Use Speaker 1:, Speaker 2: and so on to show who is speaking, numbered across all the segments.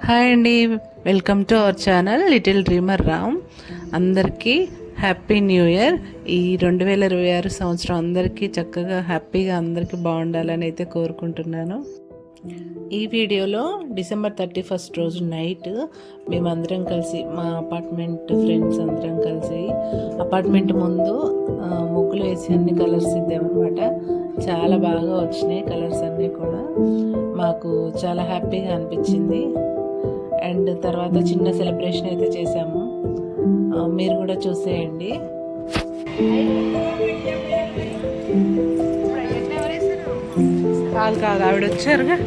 Speaker 1: Hi అండి, welcome to our channel little dreamer Ram. అందరికీ happy new year. ఈ 2026 సంవత్సరం అందరికీ చక్కగా హ్యాపీగా అందరికీ బాగుండాలని అయితే కోరుకుంటున్నాను. ఈ వీడియోలో డిసెంబర్ 31 రోజు నైట్ మేమందరం కలిసి మా అపార్ట్మెంట్ ఫ్రెండ్స్ అందరం కలిసి అపార్ట్మెంట్ ముందు ముగ్గులు వేసి అన్ని కలర్స్ ఇద్దామన్నమాట. చాలా బాగా వచ్చినాయి కలర్స్ అన్నీ కూడా. మాకు చాలా హ్యాపీగా అనిపించింది. అండ్ తర్వాత చిన్న సెలబ్రేషన్ అయితే చేసాము, మీరు కూడా చూసేయండి. కాదు ఆవిడ వచ్చారుగా.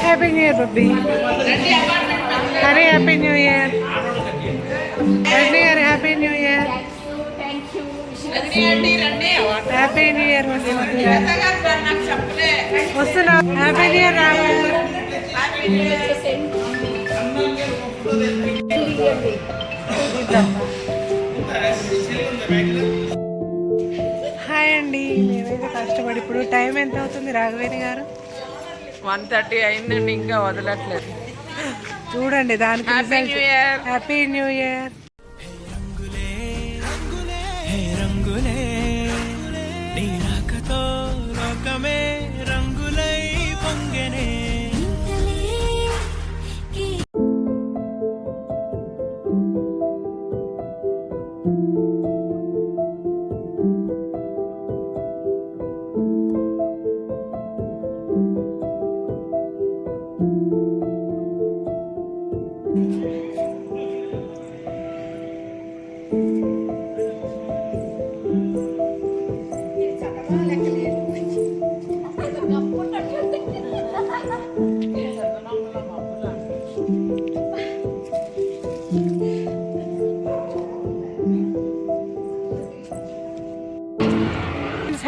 Speaker 1: Happy New Year, Bobby. Happy New Year. Happy New Year. Happy New Year. వస్తున్నా. హ్యాపీ న్యూ ఇయర్ రావాలి. హాయ్ అండి, మేమైతే కష్టపడి ఇప్పుడు టైం ఎంత అవుతుంది రాఘవేణి గారు?
Speaker 2: 1:30 అయిందండి, ఇంకా వదలట్లేదు.
Speaker 1: చూడండి దానికి. Happy new year.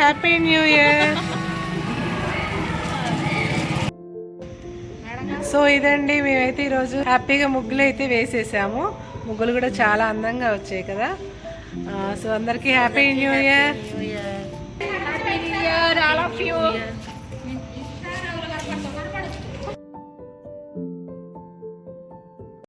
Speaker 1: Happy new year. So ఇదండి, మేమైతే ఈరోజు హ్యాపీగా ముగ్గులు అయితే వేసేసాము. ముగ్గులు కూడా చాలా అందంగా వచ్చాయి కదా. సో అందరికీ happy new year.
Speaker 3: Happy New Year, all of you.